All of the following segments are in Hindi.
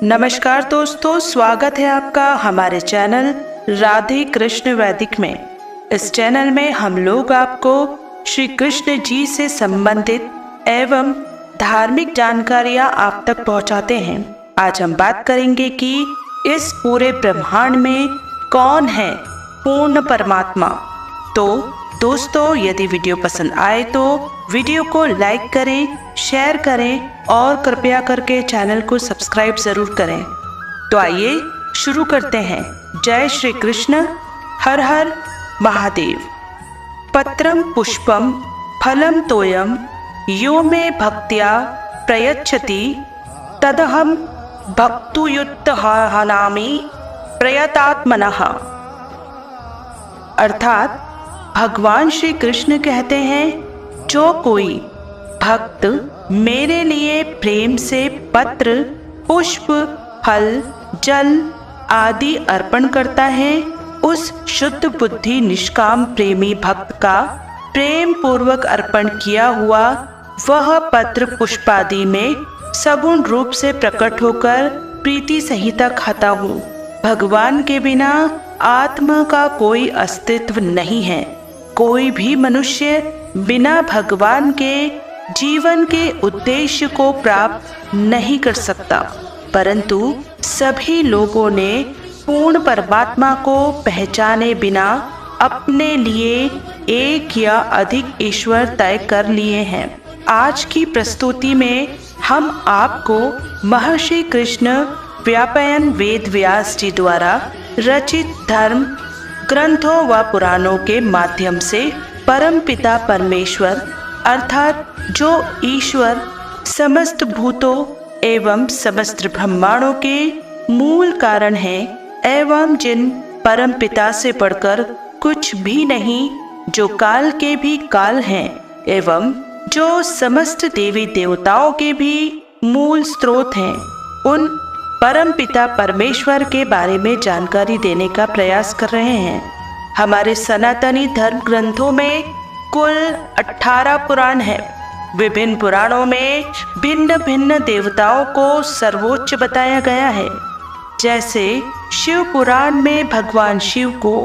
नमस्कार दोस्तों, स्वागत है आपका हमारे चैनल राधे कृष्ण वैदिक में। इस चैनल में हम लोग आपको श्री कृष्ण जी से संबंधित एवं धार्मिक जानकारियां आप तक पहुंचाते हैं। आज हम बात करेंगे कि इस पूरे ब्रह्मांड में कौन है पूर्ण परमात्मा। तो दोस्तों, यदि वीडियो पसंद आए तो वीडियो को लाइक करें, शेयर करें और कृपया करके चैनल को सब्सक्राइब जरूर करें। तो आइए शुरू करते हैं। जय श्री कृष्ण। हर हर महादेव। पत्रम पुष्पम फलम तोयम यो मे भक्त्या प्रयच्छति तदहम भक्तुयुत्तहानामि प्रयतात्मनः। अर्थात भगवान श्री कृष्ण कहते हैं, जो कोई भक्त मेरे लिए प्रेम से पत्र, पुष्प, फल, जल आदि अर्पण करता है, उस शुद्ध बुद्धि निष्काम प्रेमी भक्त का प्रेम पूर्वक अर्पण किया हुआ वह पत्र पुष्पादि में सगुण रूप से प्रकट होकर प्रीति संहिता खाता हूँ। भगवान के बिना आत्मा का कोई अस्तित्व नहीं है। कोई भी मनुष्य बिना भगवान के जीवन के उद्देश्य को प्राप्त नहीं कर सकता, परंतु सभी लोगों ने पूर्ण परमात्मा को पहचाने बिना अपने लिए एक या अधिक ईश्वर तय कर लिए हैं। आज की प्रस्तुति में हम आपको महर्षि कृष्ण व्यापयन वेद व्यास जी द्वारा रचित धर्म ग्रंथों व पुराणों के माध्यम से परम पिता परमेश्वर अर्थात जो ईश्वर समस्त भूतों एवं समस्त ब्रह्मांडों के मूल कारण है, एवं जिन परम पिता से बढ़कर कुछ भी नहीं, जो काल के भी काल हैं, एवं जो समस्त देवी देवताओं के भी मूल स्रोत हैं, उन परम पिता परमेश्वर के बारे में जानकारी देने का प्रयास कर रहे हैं। हमारे सनातनी धर्म ग्रंथों में कुल 18 पुराण है। विभिन्न पुराणों में भिन्न भिन्न देवताओं को सर्वोच्च बताया गया है। जैसे शिव पुराण में भगवान शिव को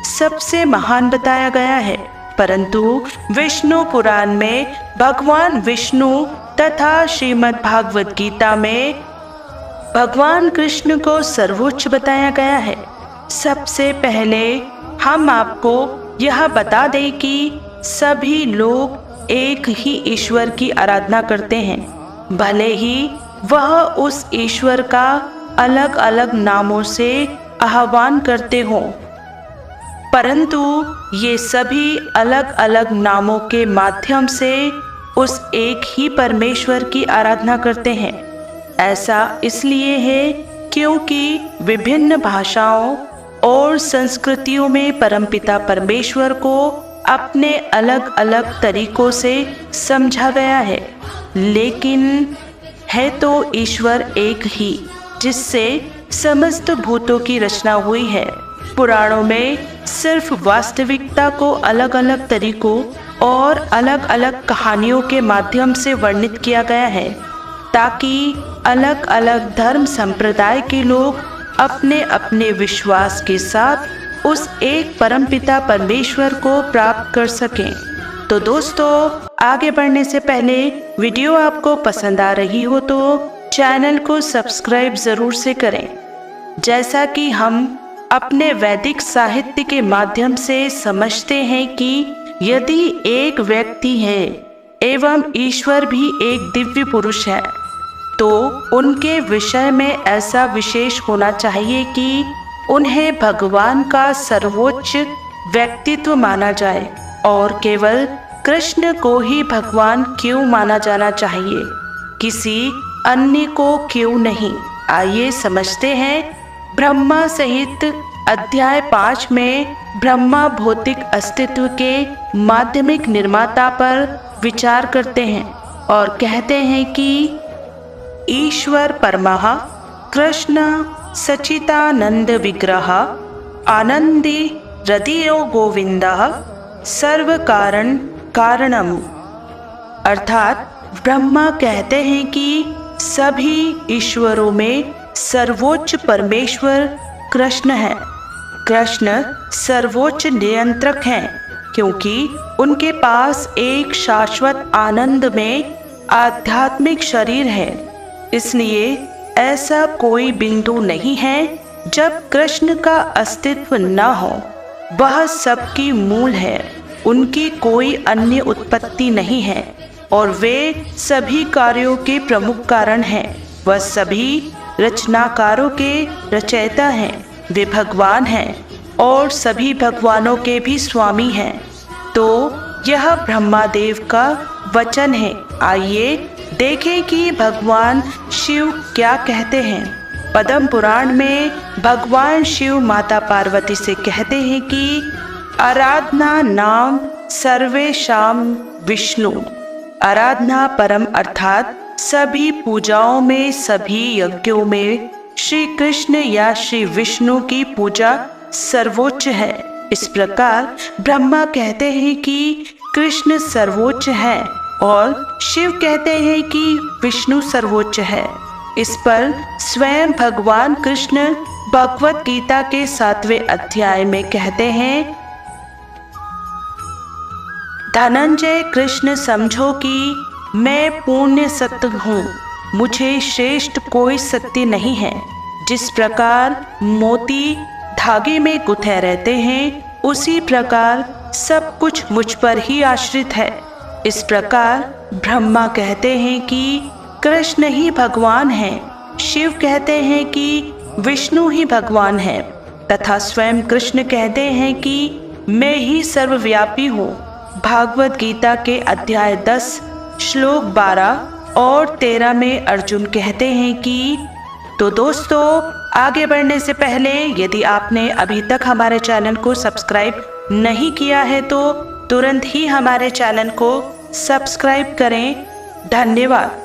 सबसे महान बताया गया है, परंतु विष्णु पुराण में भगवान विष्णु तथा श्रीमद् भागवत गीता में भगवान कृष्ण को सर्वोच्च बताया गया है। सबसे पहले हम आपको यह बता दें कि सभी लोग एक ही ईश्वर की आराधना करते हैं, भले ही वह उस ईश्वर का अलग अलग नामों से आह्वान करते हों, परंतु ये सभी अलग अलग नामों के माध्यम से उस एक ही परमेश्वर की आराधना करते हैं। ऐसा इसलिए है क्योंकि विभिन्न भाषाओं और संस्कृतियों में परमपिता परमेश्वर को अपने अलग अलग तरीकों से समझा गया है, लेकिन है तो ईश्वर एक ही, जिससे समस्त भूतों की रचना हुई है। पुराणों में सिर्फ वास्तविकता को अलग अलग तरीकों और अलग अलग कहानियों के माध्यम से वर्णित किया गया है, ताकि अलग अलग धर्म संप्रदाय के लोग अपने अपने विश्वास के साथ उस एक परमपिता परमेश्वर को प्राप्त कर सकें। तो दोस्तों, आगे बढ़ने से पहले वीडियो आपको पसंद आ रही हो तो चैनल को सब्सक्राइब जरूर से करें। जैसा कि हम अपने वैदिक साहित्य के माध्यम से समझते हैं कि यदि एक व्यक्ति है एवं ईश्वर भी एक दिव्य पुरुष है, तो उनके विषय में ऐसा विशेष होना चाहिए कि उन्हें भगवान का सर्वोच्च व्यक्तित्व माना जाए, और केवल कृष्ण को ही भगवान क्यों माना जाना चाहिए, किसी अन्य को क्यों नहीं। आइए समझते हैं। ब्रह्मा सहित अध्याय 5 में ब्रह्मा भौतिक अस्तित्व के माध्यमिक निर्माता पर विचार करते हैं और कहते हैं कि ईश्वर परमः कृष्ण सच्चिदानंद विग्रह आनंदी हृदयो गोविंदः सर्व कारण कारणम। अर्थात ब्रह्मा कहते हैं कि सभी ईश्वरों में सर्वोच्च परमेश्वर कृष्ण है। कृष्ण सर्वोच्च नियंत्रक हैं, क्योंकि उनके पास एक शाश्वत आनंद में आध्यात्मिक शरीर है। इसलिए ऐसा कोई बिंदु नहीं है जब कृष्ण का अस्तित्व न हो। वह सबकी मूल है, उनकी कोई अन्य उत्पत्ति नहीं है और वे सभी कार्यों के प्रमुख कारण हैं। वह सभी रचनाकारों के रचयिता हैं। वे भगवान हैं और सभी भगवानों के भी स्वामी हैं। तो यह ब्रह्मादेव का वचन है। आइए देखें कि भगवान शिव क्या कहते हैं। पद्म पुराण में भगवान शिव माता पार्वती से कहते हैं कि आराधना नाम सर्वेशाम विष्णु। आराधना परम अर्थात सभी पूजाओं में, सभी यज्ञों में श्री कृष्ण या श्री विष्णु की पूजा सर्वोच्च है। इस प्रकार ब्रह्मा कहते हैं कि कृष्ण सर्वोच्च है और शिव कहते हैं कि विष्णु सर्वोच्च है। इस पर स्वयं भगवान कृष्ण भगवत गीता के 7वें अध्याय में कहते हैं, धनंजय कृष्ण समझो कि मैं पूर्ण सत्य हूँ, मुझे श्रेष्ठ कोई सत्य नहीं है। जिस प्रकार मोती धागे में गुथे रहते हैं, उसी प्रकार सब कुछ मुझ पर ही आश्रित है। इस प्रकार ब्रह्मा कहते हैं कि कृष्ण ही भगवान हैं, शिव कहते हैं कि विष्णु ही भगवान है, तथा स्वयं कृष्ण कहते हैं कि मैं ही सर्वव्यापी हूँ। भागवत गीता के अध्याय 10 श्लोक 12 और 13 में अर्जुन कहते हैं कि तो दोस्तों, आगे बढ़ने से पहले यदि आपने अभी तक हमारे चैनल को सब्सक्राइब नहीं किया है तो तुरंत ही हमारे चैनल को सब्सक्राइब करें। धन्यवाद।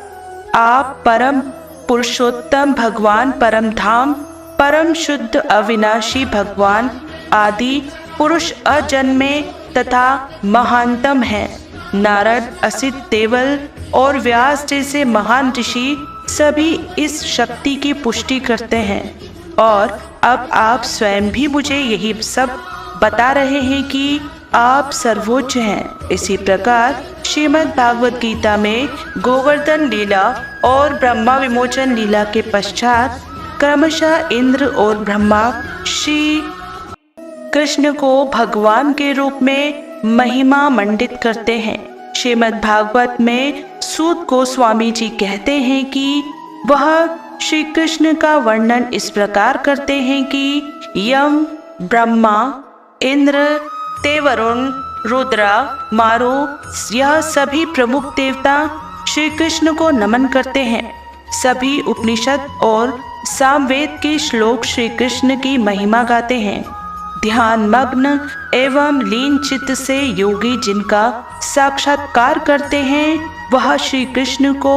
आप परम पुरुषोत्तम भगवान, परम धाम, परम शुद्ध अविनाशी भगवान, आदि पुरुष अजन्मे तथा महानतम हैं। नारद, असित, देवल और व्यास जैसे महान ऋषि सभी इस शक्ति की पुष्टि करते हैं और अब आप स्वयं भी मुझे यही सब बता रहे हैं कि आप सर्वोच्च हैं। इसी प्रकार श्रीमद् भागवत गीता में गोवर्धन लीला और ब्रह्मा विमोचन लीला के पश्चात क्रमशः इंद्र और ब्रह्मा श्री कृष्ण को भगवान के रूप में महिमा मंडित करते हैं। श्रीमद् भागवत में सूत गोस्वामी जी कहते हैं कि वह श्री कृष्ण का वर्णन इस प्रकार करते हैं कि यम, ब्रह्मा, इंद्र, देवरुण, रुद्रा, मारु, यह सभी प्रमुख देवता श्री कृष्ण को नमन करते हैं। सभी उपनिषद और सामवेद के श्लोक श्री कृष्ण की महिमा गाते हैं। ध्यान मग्न एवं लीन चित्त से योगी जिनका साक्षात्कार करते हैं, वह श्री कृष्ण को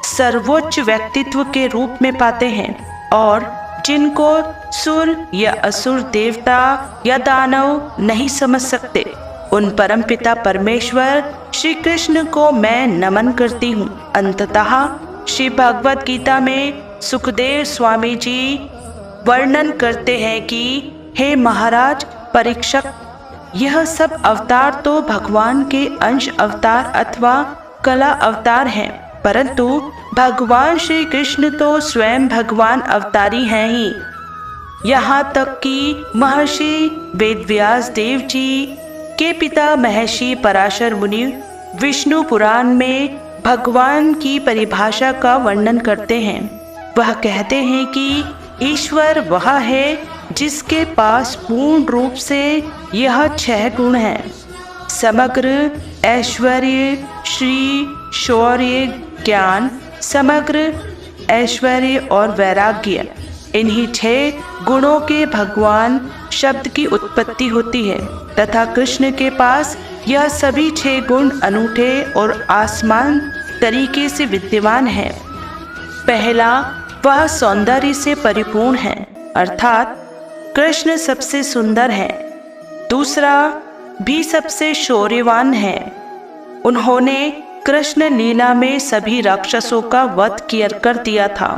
सर्वोच्च व्यक्तित्व के रूप में पाते हैं और जिनको सुर या असुर, देवता या दानव नहीं समझ सकते, उन परमपिता परमेश्वर श्री कृष्ण को मैं नमन करती हूँ। अंततः श्री भगवत गीता में सुखदेव स्वामी जी वर्णन करते हैं कि हे महाराज परीक्षक, यह सब अवतार तो भगवान के अंश अवतार अथवा कला अवतार हैं, परंतु भगवान श्री कृष्ण तो स्वयं भगवान अवतारी हैं ही। यहाँ तक कि महर्षि वेदव्यास देव जी के पिता महर्षि पराशर मुनि विष्णु पुराण में भगवान की परिभाषा का वर्णन करते हैं। वह कहते हैं कि ईश्वर वह है जिसके पास पूर्ण रूप से यह 6 गुण हैं: समग्र ऐश्वर्य, श्री, शौर्य, ज्ञान, समग्र ऐश्वर्य और वैराग्य। इन्हीं 6 गुणों के भगवान शब्द की उत्पत्ति होती है तथा कृष्ण के पास यह सभी 6 गुण अनूठे और आसमान तरीके से विद्यमान है। पहला, वह सौंदर्य से परिपूर्ण है, अर्थात कृष्ण सबसे सुंदर है। दूसरा, भी सबसे शौर्यवान है। उन्होंने कृष्ण लीला में सभी राक्षसों का वध कर दिया था।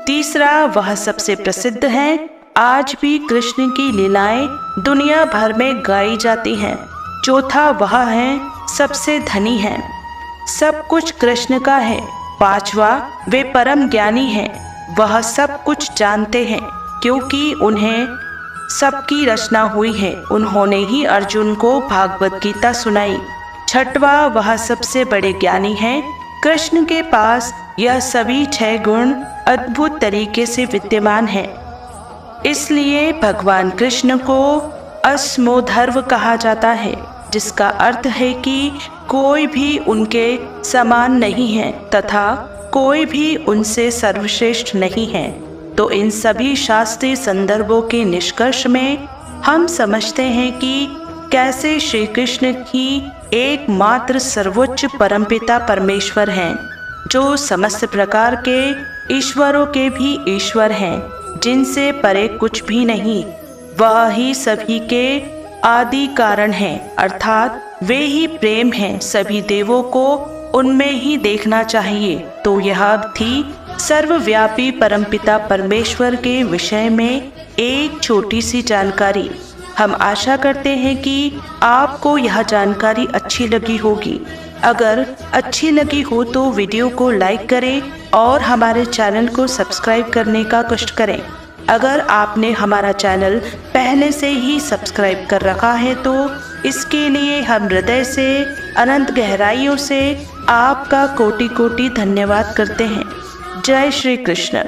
तीसरा, वह सबसे प्रसिद्ध है। आज भी कृष्ण की लीलाएं दुनिया भर में गाई जाती हैं। चौथा, वह है सबसे धनी है, सब कुछ कृष्ण का है। पांचवा, वे परम ज्ञानी हैं, वह सब कुछ जानते हैं क्योंकि उन्हें सबकी रचना हुई है। उन्होंने ही अर्जुन को भागवत गीता सुनाई। छठवा, वह सबसे बड़े ज्ञानी हैं। कृष्ण के पास यह सभी 6 गुण अद्भुत तरीके से विद्यमान हैं। इसलिए भगवान कृष्ण को असमोधर्व कहा जाता है, जिसका अर्थ है कि कोई भी उनके समान नहीं है तथा कोई भी उनसे सर्वश्रेष्ठ नहीं है। तो इन सभी शास्त्रीय संदर्भों के निष्कर्ष में हम समझते हैं कि कैसे श्री कृष्ण की एकमात्र सर्वोच्च परमपिता परमेश्वर हैं, जो समस्त प्रकार के ईश्वरों के भी ईश्वर हैं, जिनसे परे कुछ भी नहीं। वह ही सभी के आदि कारण हैं, अर्थात वे ही प्रेम हैं। सभी देवों को उनमें ही देखना चाहिए। तो यह थी सर्वव्यापी परमपिता परमेश्वर के विषय में एक छोटी सी जानकारी। हम आशा करते हैं कि आपको यह जानकारी अच्छी लगी होगी। अगर अच्छी लगी हो तो वीडियो को लाइक करें और हमारे चैनल को सब्सक्राइब करने का कष्ट करें। अगर आपने हमारा चैनल पहले से ही सब्सक्राइब कर रखा है तो इसके लिए हम हृदय से अनंत गहराइयों से आपका कोटि कोटि धन्यवाद करते हैं। जय श्री कृष्ण।